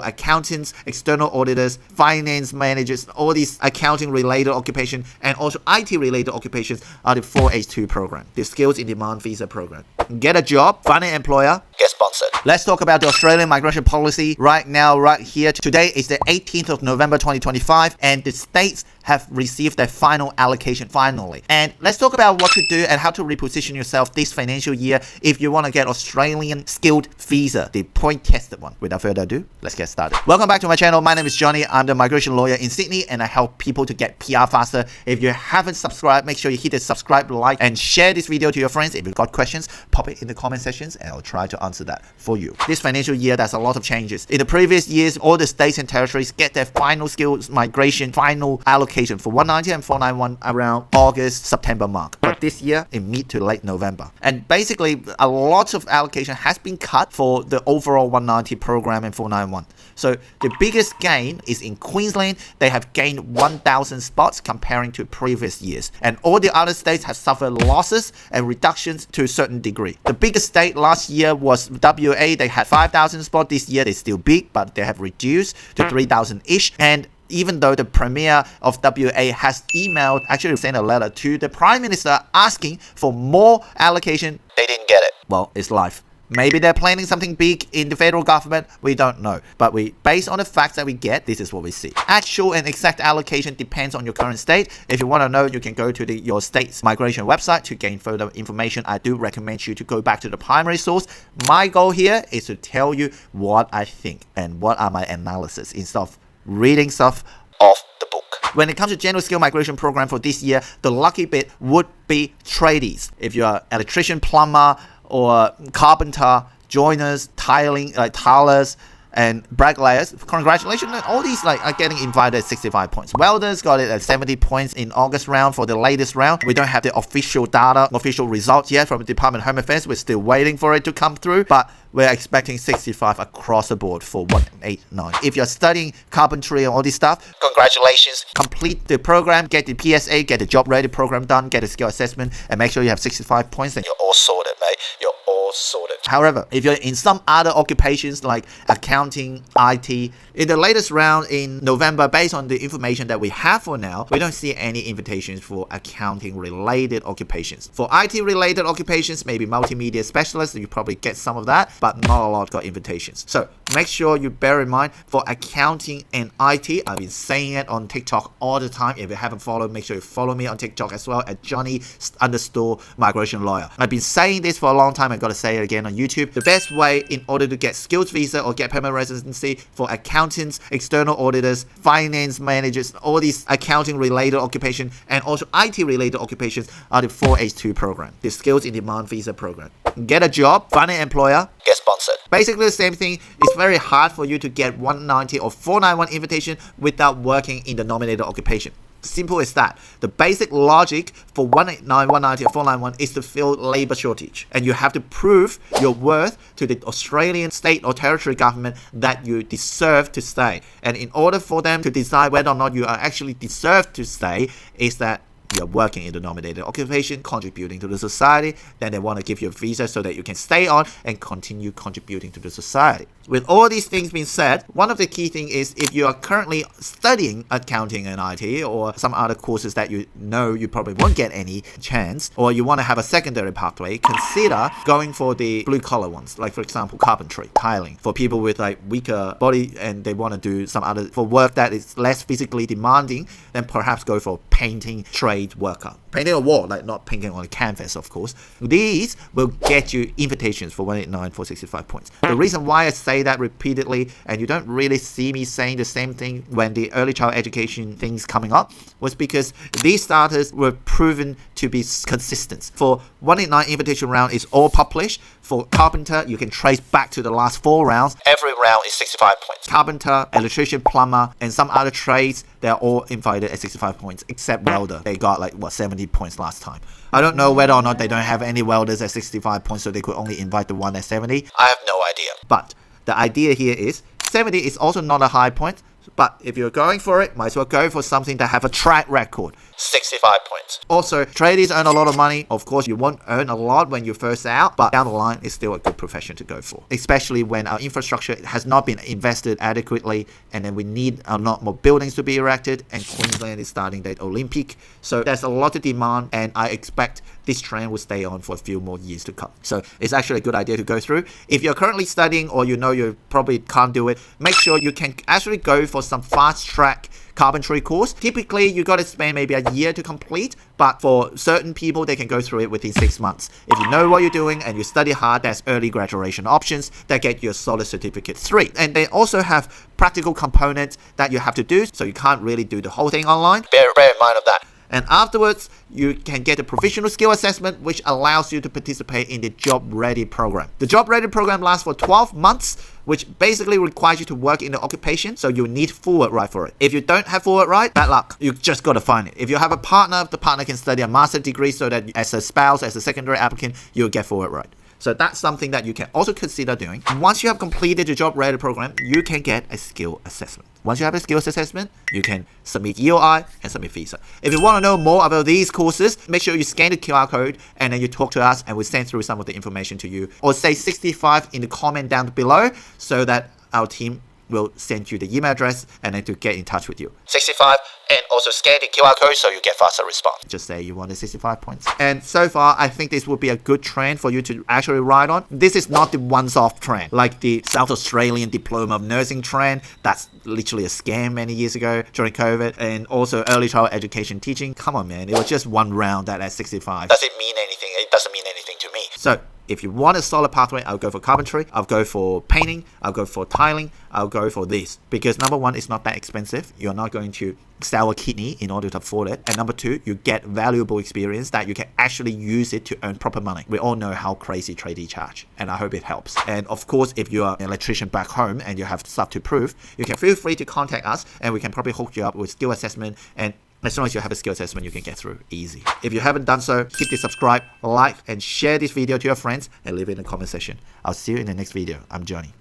accountants, external auditors, finance managers, all these accounting related occupations and also IT related occupations are the 4H2 program, the skills in demand visa program. Get a job, find an employer, get sponsored. Let's talk about the Australian migration policy right now, right here. Today is the 18th of November 2025 and the states have received their final allocation finally. And let's talk about what to do and how to reposition yourself this financial year if you want to get Australian skilled visa, the point tested one. Without further ado, let's get started. Welcome back to my channel. My name is Johnny. I'm the migration lawyer in Sydney and I help people to get PR faster. If you haven't subscribed, make sure you hit the subscribe, like and share this video to your friends. If you've got questions, pop it in the comment sections and I'll try to answer that for you. This financial year, there's a lot of changes. In the previous years, all the states and territories get their final skills migration, final allocation for 190 and 491 around August, September mark. But this year, in mid to late November. And basically, a lot of allocation has been cut for the overall 190 program and 491. So the biggest gain is in Queensland. They have gained 1,000 spots comparing to previous years. And all the other states have suffered losses and reductions to a certain degree. The biggest state last year was WA. They had 5,000 spots. This year, they're still big, but they have reduced to 3,000-ish. And even though the Premier of WA has emailed, actually sent a letter to the Prime Minister asking for more allocation, they didn't get it. Well, it's life. Maybe they're planning something big in the federal government, we don't know. But based on the facts that we get, this is what we see. Actual and exact allocation depends on your current state. If you want to know, you can go to your state's migration website to gain further information. I do recommend you to go back to the primary source. My goal here is to tell you what I think and what are my analysis instead of reading stuff off the book. When it comes to general skill migration program for this year, the lucky bit would be tradies. If you're an electrician, plumber, or carpenter, joiners, tilers, and bricklayers, congratulations, all these are getting invited at 65 points. Welders got it at 70 points in August round for the latest round. We don't have the official data, official results yet from the Department of Home Affairs. We're still waiting for it to come through, but we're expecting 65 across the board for 189. If you're studying carpentry and all this stuff, congratulations. Complete the program, get the PSA, get the job ready program done, get a skill assessment, and make sure you have 65 points, and you're all sorted, mate. You're all sorted. However, if you're in some other occupations like accounting, IT, in the latest round in November, based on the information that we have for now, we don't see any invitations for accounting related occupations. For IT related occupations, maybe multimedia specialists, you probably get some of that, but not a lot got invitations. So make sure you bear in mind for accounting and IT, I've been saying it on TikTok all the time. If you haven't followed, make sure you follow me on TikTok as well at Johnny_migration lawyer. I've been saying this for a long time. I've got to say it again on YouTube. The best way in order to get skills visa or get permanent residency for accountants, external auditors, finance managers, all these accounting related occupations and also IT related occupations are the 4H2 program, the skills in demand visa program. Get a job, find an employer, get sponsored. Basically the same thing. It's very hard for you to get 190 or 491 invitation without working in the nominated occupation. Simple as that. The basic logic for 189, 190 or 491 is to fill labor shortage. And you have to prove your worth to the Australian state or territory government that you deserve to stay. And in order for them to decide whether or not you are actually deserve to stay, is that you're working in the nominated occupation, contributing to the society, then they want to give you a visa so that you can stay on and continue contributing to the society. With all these things being said, one of the key things is if you are currently studying accounting and IT or some other courses that you know you probably won't get any chance, or you want to have a secondary pathway, consider going for the blue collar ones, like for example carpentry, tiling, for people with weaker body and they want to do some other for work that is less physically demanding, then perhaps go for painting trade worker. Painting a wall, not painting on a canvas, of course. These will get you invitations for 189 for 65 points. The reason why I say that repeatedly, and you don't really see me saying the same thing when the early child education things coming up, was because these starters were proven to be consistent. For 189 invitation round is all published. For carpenter, you can trace back to the last 4 rounds. Every round is 65 points. Carpenter, electrician, plumber, and some other trades, they're all invited at 65 points, except welder. They got 70 points last time. I don't know whether or not they don't have any welders at 65 points, so they could only invite the one at 70. I have no idea. But the idea here is 70 is also not a high point. But if you're going for it, might as well go for something that have a track record. 65 points. Also, tradies earn a lot of money. Of course, you won't earn a lot when you're first out, but down the line, it's still a good profession to go for. Especially when our infrastructure has not been invested adequately, and then we need a lot more buildings to be erected, and Queensland is starting the Olympic. So there's a lot of demand, and I expect this trend will stay on for a few more years to come. So it's actually a good idea to go through. If you're currently studying or you know you probably can't do it, make sure you can actually go for some fast track carpentry course. Typically, you got to spend maybe a year to complete, but for certain people, they can go through it within 6 months. If you know what you're doing and you study hard, there's early graduation options that get you a solid certificate 3. And they also have practical components that you have to do, so you can't really do the whole thing online. Bear in mind of that. And afterwards, you can get a provisional skill assessment, which allows you to participate in the Job Ready program. The Job Ready program lasts for 12 months, which basically requires you to work in the occupation, so you need forward right for it. If you don't have forward right, bad luck. You just got to find it. If you have a partner, the partner can study a master's degree so that as a spouse, as a secondary applicant, you'll get forward right. So that's something that you can also consider doing. Once you have completed the Job Ready program, you can get a skill assessment. Once you have a skills assessment, you can submit EOI and submit visa. If you want to know more about these courses, make sure you scan the QR code and then you talk to us and we'll send through some of the information to you. Or say 65 in the comment down below so that our team will send you the email address and then to get in touch with you. 65 and also scan the QR code so you get faster response. Just say you want the 65 points. And so far, I think this would be a good trend for you to actually ride on. This is not the once-off trend, like the South Australian Diploma of Nursing trend. That's literally a scam many years ago during COVID. And also early childhood education teaching. Come on, man. It was just one round at 65. Does it mean anything? It doesn't mean anything to me. So if you want a solid pathway, I'll go for carpentry, I'll go for painting, I'll go for tiling, I'll go for this. Because number one, it's not that expensive. You're not going to sell a kidney in order to afford it. And number two, you get valuable experience that you can actually use it to earn proper money. We all know how crazy tradies charge, and I hope it helps. And of course, if you are an electrician back home and you have stuff to prove, you can feel free to contact us and we can probably hook you up with skill assessment, and as long as you have a skill assessment, you can get through easy. If you haven't done so, hit the subscribe, like, and share this video to your friends and leave it in the comment section. I'll see you in the next video. I'm Johnny.